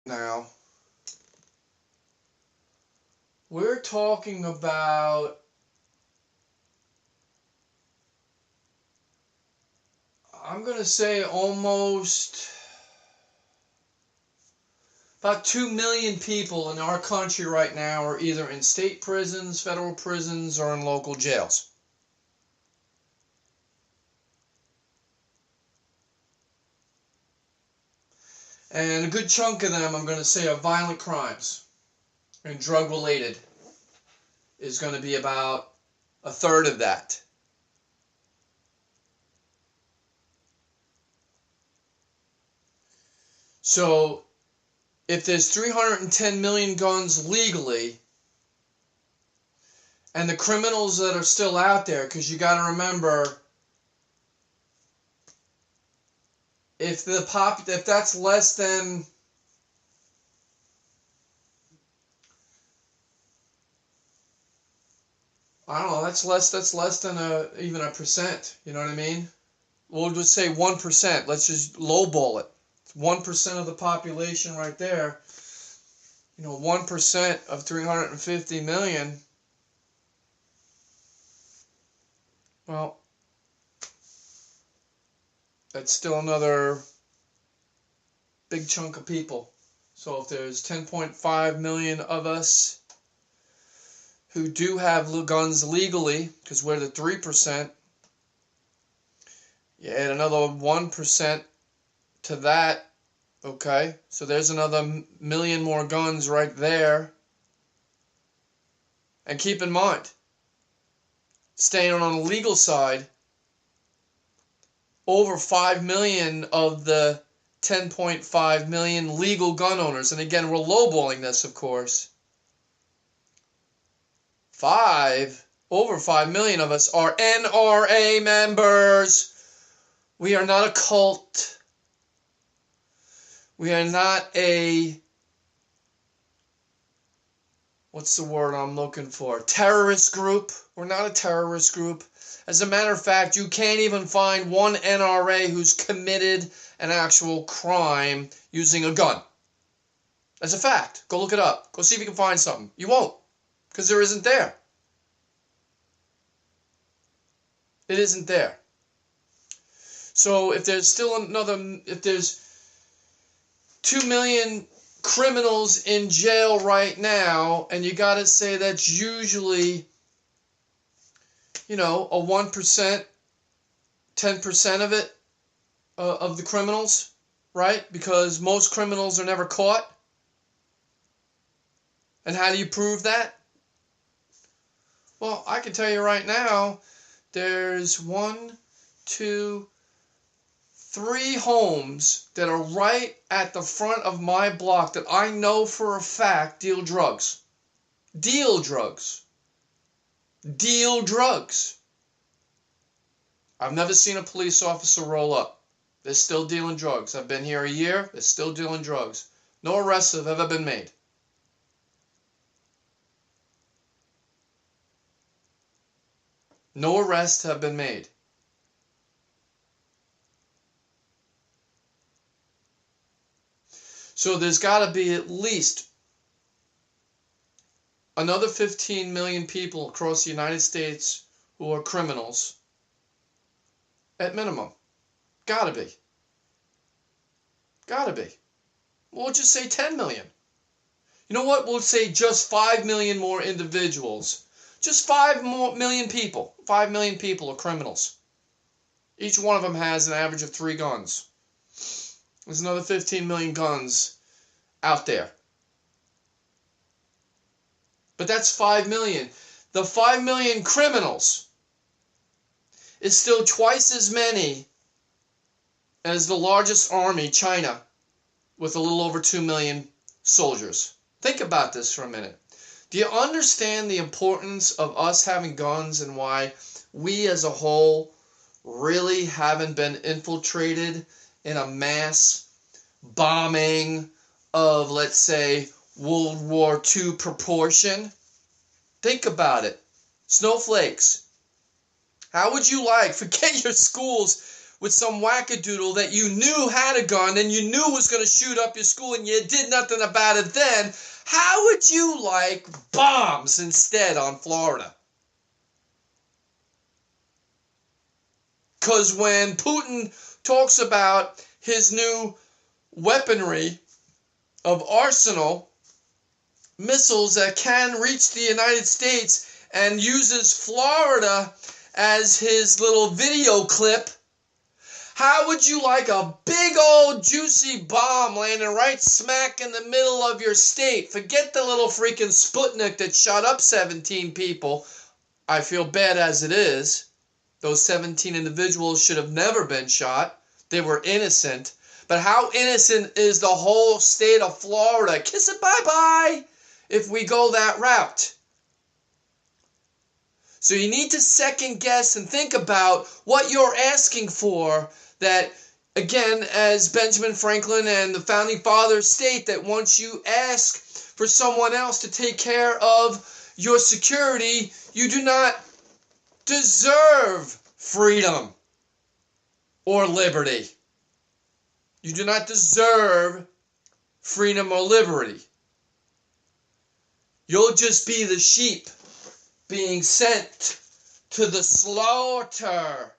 Now, we're talking about, I'm going to say almost about 2 million people in our country right now are either in state prisons, federal prisons, or in local jails. And a good chunk of them, I'm going to say, are violent crimes and drug-related. Is going to be about a third of that. So, if there's 310 million guns legally, and the criminals that are still out there, because you got to remember, if that's less than, I don't know, that's less than even a percent. You know what I mean? We'll just say 1%. Let's just lowball it. 1% of the population right there. 1% of 350 million. Well, that's still another big chunk of people. So if there's 10.5 million of us who do have guns legally, because we're the 3%, you add another 1% to that, okay? So there's another million more guns right there. And keep in mind, staying on the legal side, over 5 million of the 10.5 million legal gun owners, and again, we're lowballing this, of course, over 5 million of us are NRA members. We are not a cult. We are not what's the word I'm looking for? Terrorist group. We're not a terrorist group. As a matter of fact, you can't even find one NRA who's committed an actual crime using a gun. That's a fact. Go look it up. Go see if you can find something. You won't, because there isn't there. It isn't there. So if there's 2 million criminals in jail right now, and you got to say that's usually, a 1%, 10% of it, of the criminals, right? Because most criminals are never caught. And how do you prove that? Well, I can tell you right now, there's 1, 2, 3 homes that are right at the front of my block that I know for a fact deal drugs. Deal drugs. Deal drugs. I've never seen a police officer roll up. They're still dealing drugs. I've been here a year. They're still dealing drugs. No arrests have ever been made. No arrests have been made. So there's got to be at least another 15 million people across the United States who are criminals. At minimum. Gotta be. Gotta be. We'll just say 10 million. You know what? We'll say just 5 million more individuals. Just 5 million people. 5 million people are criminals. Each one of them has an average of 3 guns. There's another 15 million guns out there. But that's 5 million. The 5 million criminals is still twice as many as the largest army, China, with a little over 2 million soldiers. Think about this for a minute. Do you understand the importance of us having guns and why we as a whole really haven't been infiltrated in a mass bombing of, let's say, World War II proportion? Think about it. Snowflakes. How would you like, forget your schools, with some wackadoodle that you knew had a gun and you knew was going to shoot up your school and you did nothing about it then, how would you like bombs instead on Florida? Because when Putin talks about his new weaponry of arsenal missiles that can reach the United States and uses Florida as his little video clip, how would you like a big old juicy bomb landing right smack in the middle of your state? Forget the little freaking Sputnik that shot up 17 people. I feel bad as it is. Those 17 individuals should have never been shot. They were innocent. But how innocent is the whole state of Florida? Kiss it bye-bye if we go that route. So you need to second guess and think about what you're asking for. That, again, as Benjamin Franklin and the Founding Fathers state, that once you ask for someone else to take care of your security, you do not deserve freedom or liberty. You do not deserve freedom or liberty. You'll just be the sheep being sent to the slaughter.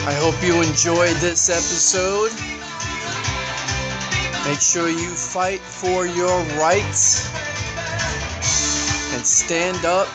I hope you enjoyed this episode. Make sure you fight for your rights and stand up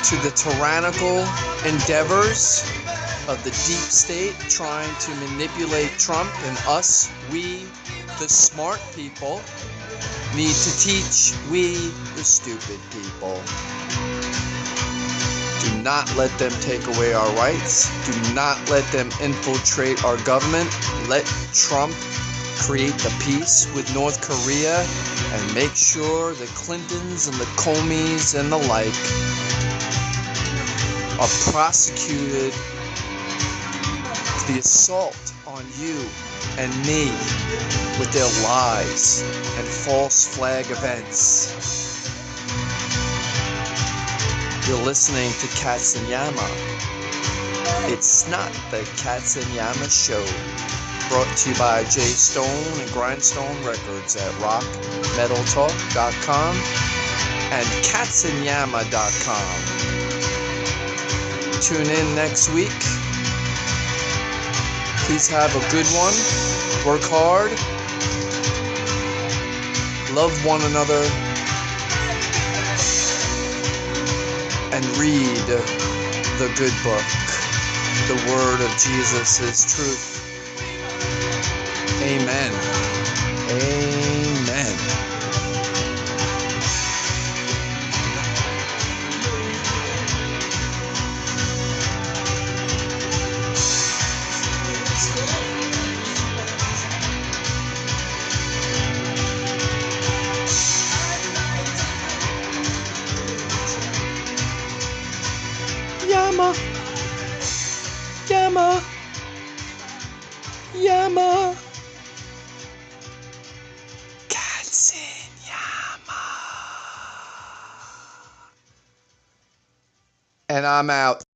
to the tyrannical endeavors of the deep state trying to manipulate Trump, and us, we, the smart people, need to teach we, the stupid people. Do not let them take away our rights. Do not let them infiltrate our government. Let Trump create the peace with North Korea and make sure the Clintons and the Comeys and the like are prosecuted for the assault on you and me with their lies and false flag events. You're listening to Katzinjamma. itSnot, the Katzinjamma Show. Brought to you by J Stone and Grindstone Records at rockmetaltalk.com and katzinjamma.com. Tune in next week. Please have a good one. Work hard. Love one another. And read the good book. The word of Jesus is truth. Amen. Amen. Yama. Yama. Yama. Katzinjamma. And I'm out.